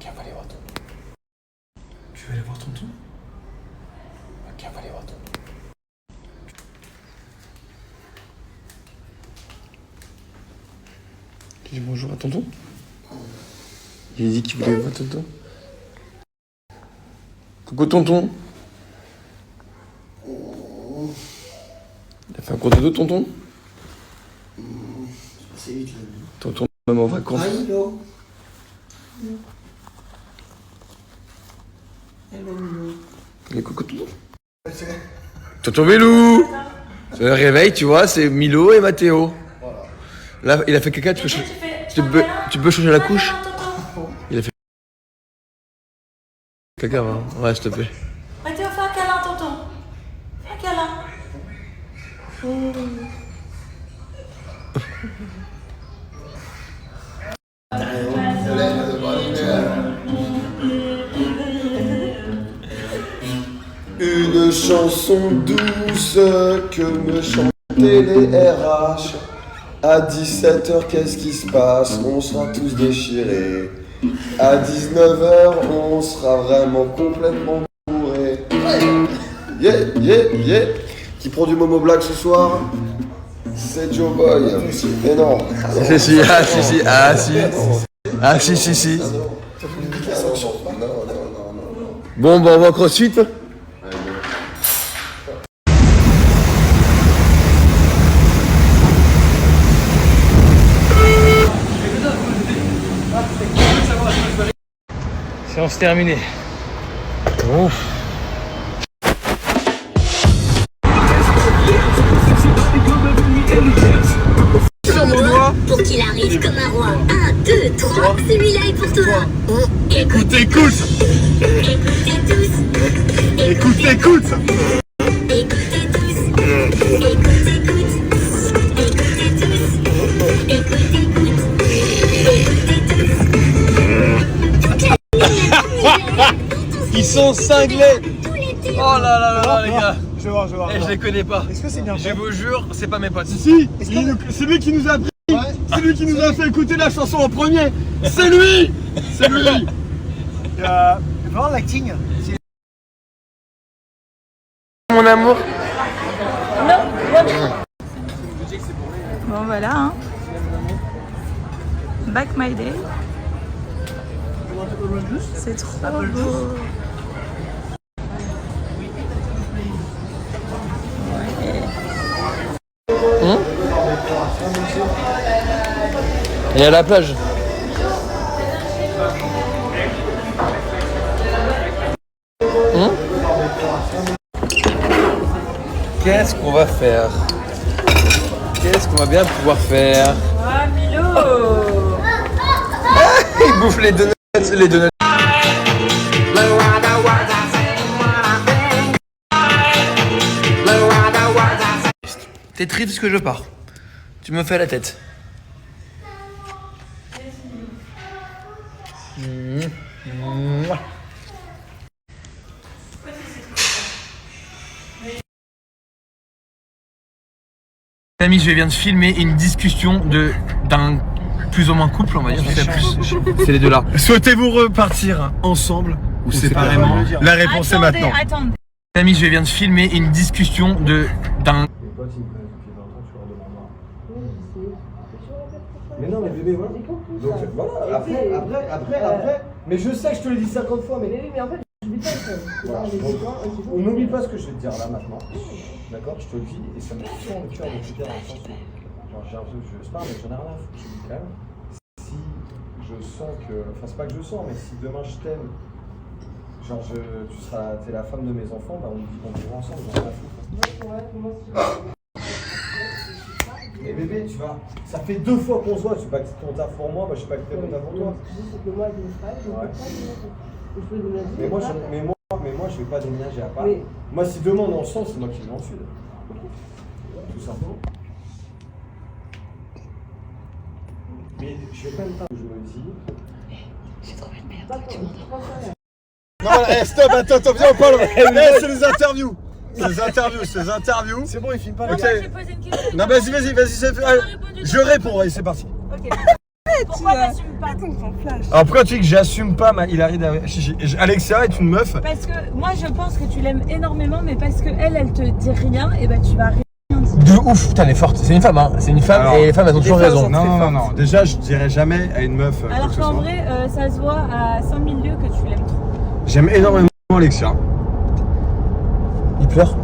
Ok, on va aller voir tonton. Tu veux aller voir tonton? Ok, on va aller voir tonton. Tu dis bonjour à tonton? Il a dit qu'il voulait voir tonton. Coucou tonton. Il a fait un cours de dos tonton? C'est vite là. Tonton même en vacances. Hello. Hello Milo. Et coucou tonton. Tonton Mélou. C'est le réveil, tu vois, c'est Milo et Mathéo. Là, il a fait caca, tu peux changer la couche? Il a fait caca, hein. Ouais, s'il te plaît. Mathéo, fais un câlin, tonton. Fais un câlin. Une chanson douce que me chantaient les RH. À 17h, qu'est-ce qui se passe? On sera tous déchirés. À 19h, on sera vraiment complètement bourrés. Yeah, yeah, yeah. Qui prend du Momo Black ce soir? C'est Joe Boy. Mais non. Si, si. Bon, bah, on va crossfit. Séance terminée. Ouf. Pour qu'il arrive comme un roi. 1, 2, 3, celui-là est pour toi. Écoute. Écoute. Écoutez tous. Écoute. Écoutez tous. Ils sont cinglés. Oh là là les gars. Je vais voir. Et je les connais pas. Est-ce que c'est bien Je fait? vous jure, c'est pas mes potes. Si, c'est lui qui nous a pris. C'est lui qui nous a fait écouter la chanson en premier. C'est lui. Vraiment l'acting. Mon amour. Bon, voilà, hein. Back my day. C'est trop beau. Et à la plage. Qu'est-ce qu'on va faire? Qu'est-ce qu'on va bien pouvoir faire? Ah, Milo. Il bouffe les donuts. T'es triste parce que je pars. Tu me fais la tête. Amis, je viens de filmer une discussion d'un plus ou moins couple, on va dire. C'est les deux là. Souhaitez-vous repartir ensemble ou séparément? La réponse est maintenant. Attendez. Amis, je viens de filmer une discussion d'un. Mais non, mais bébé, voilà. Donc voilà, après. Mais je sais que je te l'ai dit 50 fois, mais en fait, j'oublie pas ça. Voilà, on n'oublie pas ce que je vais te dire là maintenant. D'accord? Je te le dis et ça me fait sur le cœur de te dire dans le sens où. Genre, je parle, mais j'en ai rien à foutre. Je dis quand même. Si je sens que. Enfin, c'est pas que je sens, mais si demain je t'aime, genre, t'es la femme de mes enfants, bah on vivra ensemble, j'en ai rien à foutre. Mais bébé, tu vois, ça fait 2 fois qu'on se voit, je sais pas que c'est ton taf pour moi, je sais pas que c'est ton taf pour toi. Mais moi je vais pas déménager à Paris. Moi si demain on est ensemble, c'est moi qui vais dans le sud. Tout simplement. Mais je vais pas me faire que je me dis. J'ai trouvé le meilleur truc, tu m'entends? Non, stop, attends, viens, on parle. C'est les interviews. C'est les interviews. C'est bon, il filme pas. Non, Ok. moi, j'ai posé une question. Non, vas-y, c'est fait. Allez, je réponds, allez, c'est parti. Ok. Pourquoi t'assumes pas? Alors pourquoi tu dis que j'assume pas Hilary Alexia est une meuf. Parce que moi je pense que tu l'aimes énormément, mais parce que elle te dit rien, et bah tu vas rien dire. De ouf, putain, elle est forte. C'est une femme, hein. C'est une femme. Alors, et les femmes, elles ont toujours raison. Non. Déjà, je dirais jamais à une meuf. Alors qu'en vrai, ça se voit à 5000 lieues que tu l'aimes trop. J'aime énormément Alexia. Il pleure.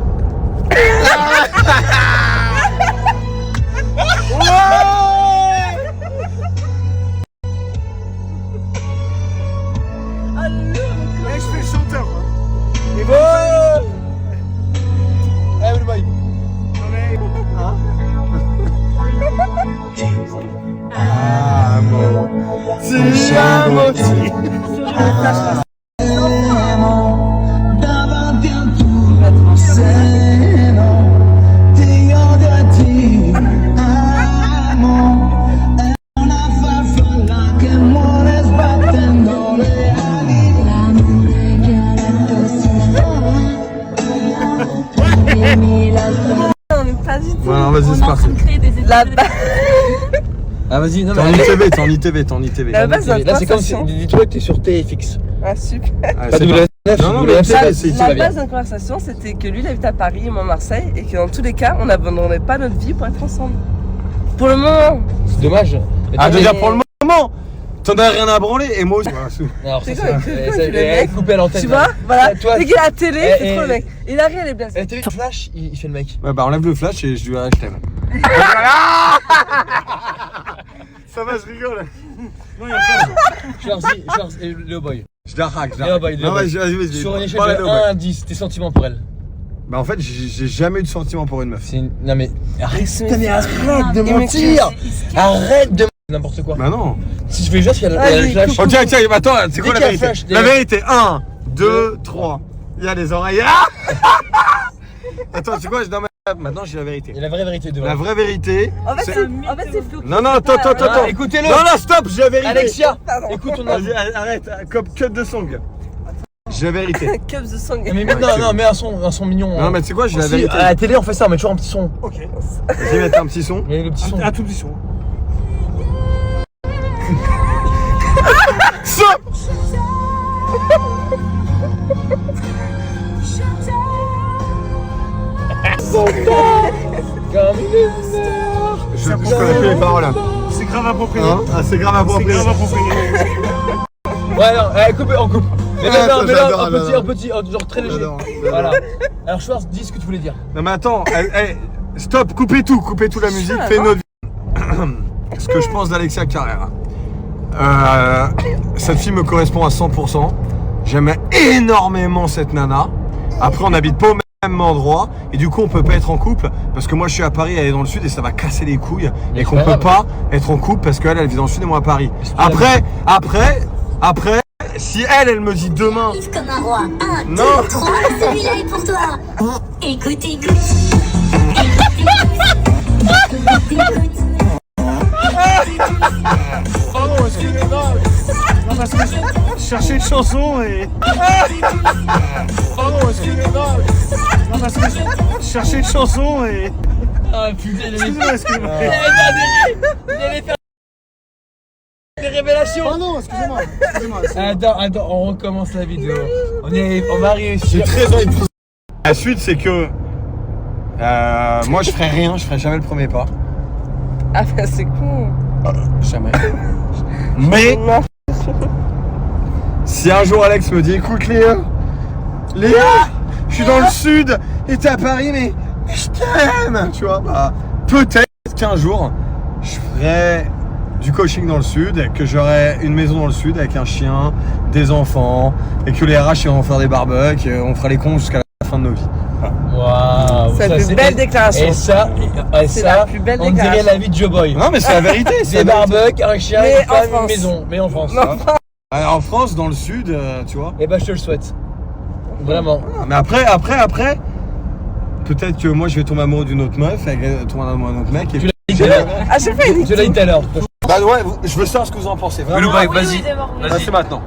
Je fais le chanteur. Et bon. Eh, le boy. Voilà, vas-y, c'est parti. La Ah, vas-y, non, T'es en ITV. La base, Là, c'est comme si. Dis-toi que t'es sur TFX. Ah super. Pas WF9, Non, mais WF7, La base de notre conversation, c'était que lui, il habite à Paris et moi à Marseille, et que dans tous les cas, on n'abandonnerait pas notre vie pour être ensemble. Pour le moment. C'est dommage. Ah, déjà pour le moment. T'en as rien à branler et moi aussi. Alors, C'est ça, quoi, c'est coupé à l'antenne. Tu vois, voilà. Toi, Dès qu'il est à la télé, Eh, c'est trop le mec. Il arrive, elle est blasée. la télé, flash, il fait le mec. Ouais, bah enlève le flash et je lui dirai je t'aime. Ça va, je rigole. Charles, et Léo Boy. Je la hack, Léo Boy, Léo Non, Boy. vas-y. Sur une échelle Parle à de Léo 1 Boy. à 10, tes sentiments pour elle. Bah en fait, j'ai jamais eu de sentiment pour une meuf. C'est une... Non mais arrête, Putain, mais arrête de il mentir. Arrête de n'importe quoi. Bah non. Si je fais juste, il y a Allez, le flash. Oh tiens, attends, c'est quoi Dès la qu'il y a vérité flash, La vérité, 1, 2, 3. Il y a les oreilles. Ah attends, c'est quoi maintenant j'ai la vérité. Il y a la vraie vérité de La vraie vérité. En fait, c'est- c'est flou. Non, attends. Ah, écoutez-le. Non, stop, j'ai la vérité. Alexia, Pardon. écoute ton Vas-y, arrête, comme cut de song. J'ai la vérité. Cups de sang. Mais non, mais un son mignon. Non, mais tu sais quoi, j'ai la Si, vérité. à la télé, on fait ça, on met toujours un petit son. Vas-y, mettre un petit son. Il y a le petit son. tout petit son. Stop. Comme il est mort. Je connais plus les paroles. C'est grave approprié. Hein c'est grave approprié. Ouais, non, on coupe. Mais Ah, là, j'adore, un j'adore. petit, genre très léger. J'adore. Voilà. Alors, Schwartz, dis ce que tu voulais dire. Non mais attends, stop, coupez tout la musique, fais notre vie. Ce que je pense d'Alexia Carrère. Cette fille me correspond à 100%. J'aime énormément cette nana. Après, on n'habite pas au même endroit et du coup, on peut pas être en couple parce que moi, je suis à Paris, elle est dans le sud et ça va casser les couilles Mais et c'est qu'on pas peut grave. pas être en couple parce qu'elle, elle vit dans le sud et moi à Paris. Après, si elle me dit demain. Arrive comme un roi. 1, 2, Non. 3, celui-là est pour toi. Écoute. Pardon, excusez-moi. Non, parce que je cherchais une chanson et. Pardon, excusez-moi. Non, parce que je cherchais une chanson et. Ah putain, Excusez-moi. il allait faire des révélations. Pardon, excusez-moi. Attends, on recommence la vidéo. On va réussir. J'ai très envie de vous. La suite, c'est que moi, je ferai rien, je ferai jamais le premier pas. Ah, bah, c'est con. Jamais. Mais Non. si un jour Alex me dit écoute Léa, je suis dans le sud et t'es à Paris mais je t'aime, tu vois, bah peut-être qu'un jour je ferai du coaching dans le sud et que j'aurai une maison dans le sud avec un chien, des enfants et que les RH iront faire des barbecues et on fera les cons jusqu'à la fin de nos vies. Waouh. C'est la plus belle déclaration. Et ça, C'est la plus belle on dirait déclaration. la vie de Joe Boy. Non mais c'est la vérité, c'est Des la vérité. barbecues, un chien, Mais une en femme, une France. maison. Mais en France. Alors, en France, dans le sud, tu vois. Et bah je te le souhaite. Vraiment. Mais après, peut-être que moi je vais tomber amoureux d'une autre meuf, elle va tomber amoureux d'un autre mec. Et Tu l'as dit tout à l'heure. À chaque fois, il Tu l'as dit tout à l'heure. bah ouais, je veux savoir ce que vous en pensez. Vraiment. Bye, vas-y. Vas-y, c'est maintenant.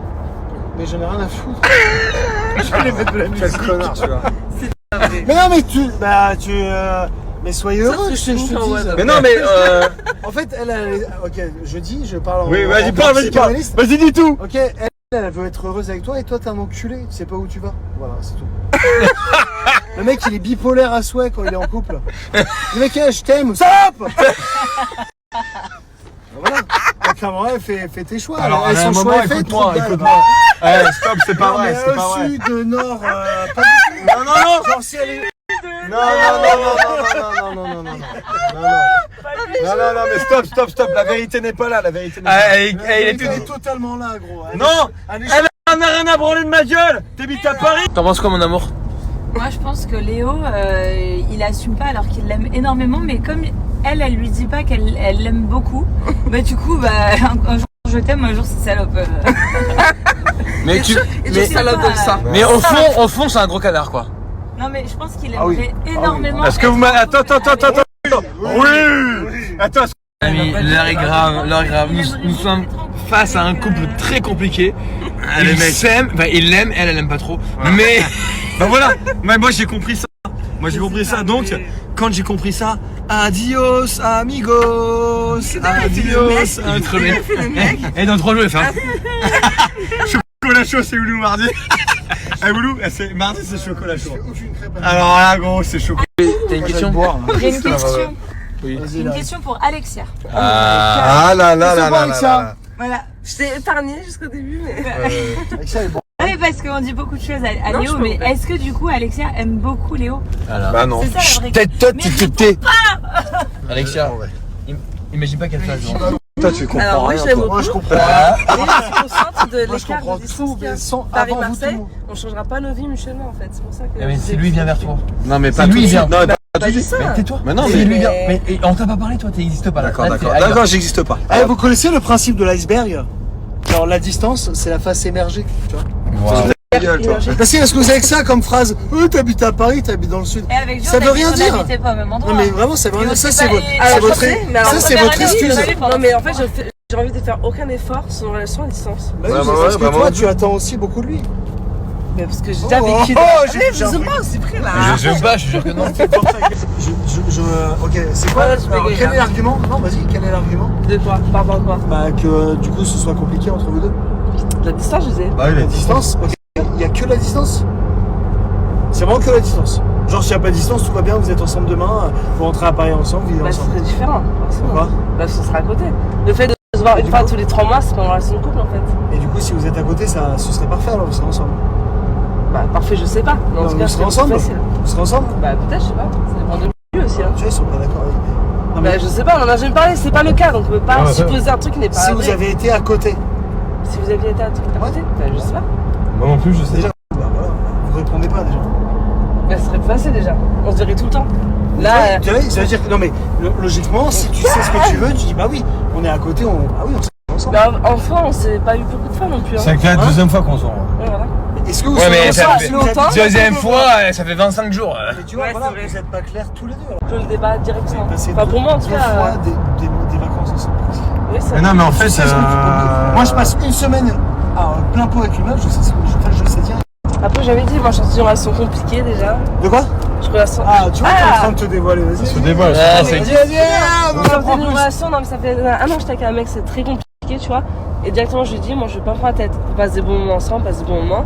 Mais j'en ai rien à foutre. Je vais mettre de la musique. Quel connard, celui-là. Mais non, mais tu Mais soyez Ça, heureux, c'est je te fini, en dis. mode. Mais non, mais En fait, elle ok, je parle en. oui, en vas-y, tant parle, que vas-y, parle. psychanalyste. Vas-y, dis tout. Ok, elle veut être heureuse avec toi et toi t'es un enculé, tu sais pas où tu vas. Voilà, c'est tout. Le mec il est bipolaire à souhait quand il est en couple. Le mec je t'aime, stop. Voilà. Donc à un moment, fais tes choix. Alors, Elle, à un son moment, choix est fait, écoute-moi, trop de balle. écoute-moi. Eh, stop, c'est pas Non, vrai, mais c'est pas vrai. sud, nord, pas du tout. Non, non, non. Genre si elle est. Non, non, non, mais stop, la vérité n'est pas là, la vérité n'est pas là. Elle est Elle est totalement là, gros. Elle Non, elle est- elle en a rien à branler de ma gueule. T'habites à Paris. T'en penses quoi, mon amour? Moi, je pense que Léo, il assume pas alors qu'il l'aime énormément, mais comme elle lui dit pas qu'elle l'aime beaucoup, bah du coup, un jour je t'aime, un jour c'est salope. Mais tu. Et je salope comme ça. Mais au fond, c'est un gros canard, quoi. Non, mais je pense qu'il Ah oui. aimerait énormément. Est-ce que vous m'avez... Attends. Oui. Attends. Amis, l'heure est grave. Nous sommes face à un couple très compliqué. Ils s'aiment, enfin ils l'aiment, elle aime pas trop. Mais Ben voilà, mais moi j'ai compris ça. Donc, quand j'ai compris ça, adios amigos, adios. Et dans 3 jours, il fait Chocolat chaud, c'est Oulou mardi. Eh Oulou, mardi c'est chocolat chaud. Aucune crêpe à Alors là gros, c'est chocolat. T'as une question? J'ai une question. Vas-y, Une là. question pour Alexia. Ah là là C'est là bon, là Alexia. là. Voilà. Je t'ai épargné jusqu'au début, mais. Alexia est bon. Oui, parce qu'on dit beaucoup de choses à Non, Léo, je mais peux. est-ce que du coup Alexia aime beaucoup Léo? Bah non. C'est ça la vraie Tête, toi, Mais tu réponds t'es. Alexia, imagine pas qu'elle fasse. Toi tu comprends Alors, oui, rien, je l'aime toi. beaucoup. Moi je comprends. Mais je suis consciente de Moi je l'écart comprends de distance tout, qu'il y a. mais sans avant vous Paris-Marseille, tout. on changera pas nos vies mutuellement en fait. C'est pour ça que. Mais si lui vient vers toi. Non mais pas tout de suite. Non, pas Bah, tout de dis suite. ça. Tais-toi. Mais non, Si mais- lui vient. Mais on t'a pas parlé, toi, t'existes pas là. Là, t'es ailleurs. D'accord, j'existe pas. Eh, vous connaissez le principe de l'iceberg? Genre la distance, c'est la face émergée, tu vois. Parce que vous avez que ça comme phrase. T'habites à Paris, t'habites dans le sud. Et avec Ça veut rien dire. On n'habitait pas au même endroit. Non mais vraiment, ça veut rien dire. Ça c'est votre, Ah, c'est je votre, sais, mais alors, ça c'est on votre verra bien, excuse. mais- Non, mais en fait, j'ai envie de faire aucun effort sur une relation à distance. Bah oui, Ouais, c'est bah parce ouais, que bah toi moi, tu attends aussi beaucoup de lui. Mais parce que j'ai déjà Oh, vécu. oh, Mais j'ai je sais appris. pas, c'est pris là. Je bats, je suis sûr que non. Ok, c'est quoi Ouais, je alors, bégaye, quel là. est l'argument? Non, vas-y, quel est l'argument? De quoi? Par rapport à quoi? Bah que du coup ce soit compliqué entre vous deux. La distance, je disais. Bah oui, La distance, ok. Il y a que la distance. C'est vraiment que la distance. Genre s'il n'y a pas de distance, tout va bien, vous êtes ensemble demain, vous rentrez à Paris ensemble, vous vivez Bah, ce ensemble. serait différent. forcément. Pourquoi? Bah, ce sera à côté. Le fait de se voir une fois tous les 3 mois, c'est pas une relation de couple en fait. Et du coup si vous êtes à côté, ça, ce serait parfait alors vous serez ensemble. Bah, parfait, je sais pas. Mais en Non, tout vous cas, serez c'est ensemble? facile. Vous serez ensemble? Bah, peut-être, je sais pas. Ça dépend de lui aussi. Hein. Tu vois, ils sont pas d'accord avec. Non, mais Bah, je sais pas, on en a jamais parlé, c'est pas le cas, donc on peut pas supposer un truc qui n'est pas si vrai. vous avez été à côté, Si vous aviez été à côté, bah, je sais pas. Moi non plus, je sais. déjà, bah voilà, vous répondez pas déjà. Bah, ce serait plus facile déjà. On se dirait tout le temps. Là, Ça veut dire que non mais logiquement, si tu sais ce que tu veux, tu dis bah oui, on est à côté, ah oui, on serait ensemble. bah, enfant, on s'est pas eu beaucoup de fois non plus. Hein. C'est la deuxième fois qu'on se rend. Ouais, voilà. Est-ce que vous Ouais, serez mais ça ensemble fait si vous êtes- longtemps. deuxième fois, ça fait 25 jours. Mais tu vois, Ouais, voilà, c'est vrai. vous êtes pas clairs tous les deux. Alors. On peut le débat directement. Passer Enfin, pour moi, en tout deux cas. fois des vacances ensemble. Oui, c'est Mais non, mais en fait, Tu sais ce que tu- Moi, je passe une semaine à plein pot avec une meuf, je sais ce que je sais dire. Après, j'avais dit, moi, je suis dans une relation compliquée déjà. De quoi? Je relation. Ah, tu vois, t'es en train de te dévoiler. Vas-y. Se dévoile. Ah, c'est. Vas-y, vas-y, on en Quand apprend une plus. relation, non, mais ça fait un an que j'étais avec un mec, c'est très compliqué, tu vois. Et directement, je lui dis, moi, je veux pas me prendre la tête. On passe des bons moments ensemble, on passe des bons moments.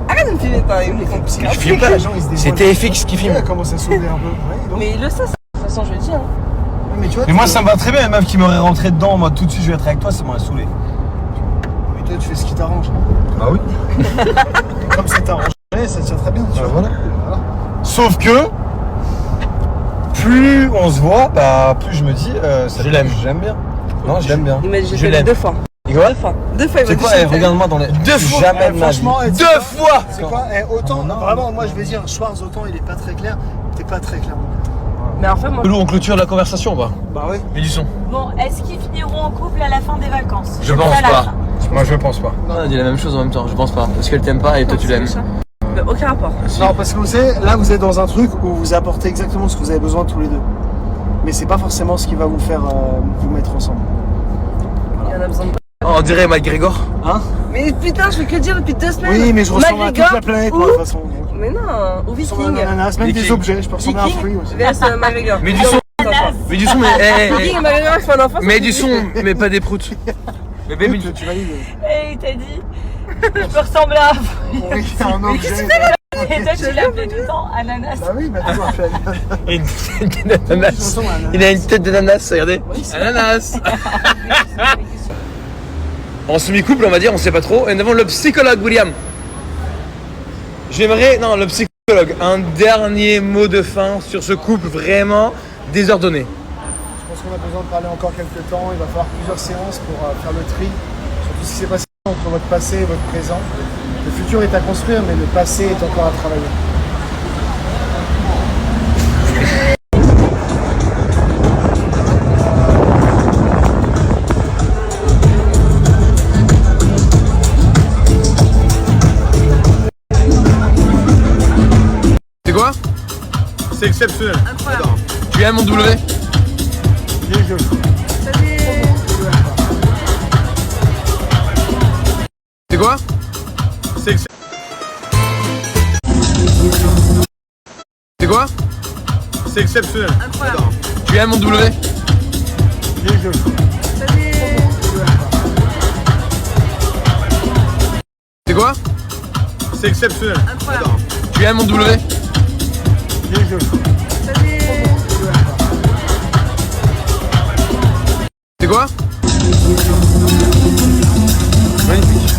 Arrête de me filer pas, il me fait compliqué. Je filme pas, les gens ils se dévoilent. C'est TFX qui filme. Il commence à s'ouvrir un peu. Ouais, donc. Mais il le sait, ça. De toute façon, je lui dis, hein. Mais tu vois, Mais moi, ça me va très bien, la meuf qui m'aurait rentré dedans en mode tout de suite, je vais être avec toi, ça m'aurait saoulé. Mais toi, tu fais ce qui t'arrange. Bah oui. Comme ça t'arrange, ça tient très bien. Tu vois. Voilà. Sauf que, plus on se voit, bah, plus je me dis, Je l'aime. J'aime bien. Non, je l'aime bien. Il m'a dit, Je j'ai fait l'aime. 2 fois. Et quoi? 2 fois. 2 fois, il m'a C'est dit, quoi? je Eh, t'aime. regarde-moi dans les. Deux fois. Jamais de ma vie. Franchement, Deux fois. c'est quoi? Autant, vraiment, moi je vais dire, Schwarz, autant il est pas très clair. T'es pas très clair. Mais en fait, moi. Lou, on clôture la conversation, bah. Bah oui. Et du son. Bon, est-ce qu'ils finiront en couple à la fin des vacances? Je pense À la pas. fin. Moi, je pense pas. On a dit la même chose en même temps, je pense pas. Parce qu'elle t'aime pas et toi tu l'aimes. Mais aucun rapport. Non, parce que vous savez, là vous êtes dans un truc où vous apportez exactement ce que vous avez besoin tous les deux. Mais c'est pas forcément ce qui va vous faire vous mettre ensemble. Il y en a besoin de. Oh, on dirait McGregor. Hein? Mais putain, je fais que dire depuis 2 semaines. Oui, mais je ressemble à toute McGregor la planète, ou- moi, de toute façon. donc. Mais non, ou Je ressemble à Viking. un ananas, même Viking. des objets, je peux ressembler à un fruit aussi. vs McGregor. Mais du son, mais du son, mais. Viking et McGregor, c'est mon enfant. Mais du son, mais pas des proutes. Mais baby, Écoute, tu valides. Et il t'a dit, je peux ressembler à un fruit. Oui, c'est un objet. Et toi, tu l'appelais tout le temps ananas. Bah oui, bah tu m'as fait. il a une tête d'ananas. Il a une tête d'ananas, regardez. Ananas. En semi-couple, on va dire, on sait pas trop. Et nous avons le psychologue William. Non, le psychologue, un dernier mot de fin sur ce couple vraiment désordonné. Je pense qu'on a besoin de parler encore quelques temps. Il va falloir plusieurs séances pour faire le tri sur tout ce qui s'est passé entre votre passé et votre présent. Le futur est à construire, mais le passé est encore à travailler. C'est quoi? C'est exceptionnel. Tu aimes mon W? Il est joli. C'est quoi? C'est quoi? C'est exceptionnel. Tu aimes mon W? Il est joli. C'est quoi? C'est exceptionnel. Tu aimes mon W? Il est joli. C'est quoi? Magnifique.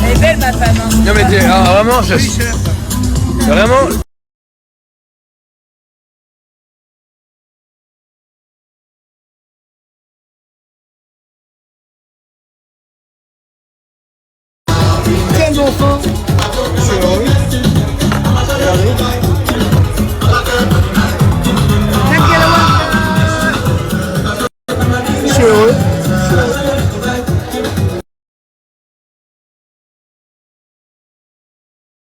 Elle est belle, ma femme. Hein. Non mais vraiment, vraiment. Très enfin.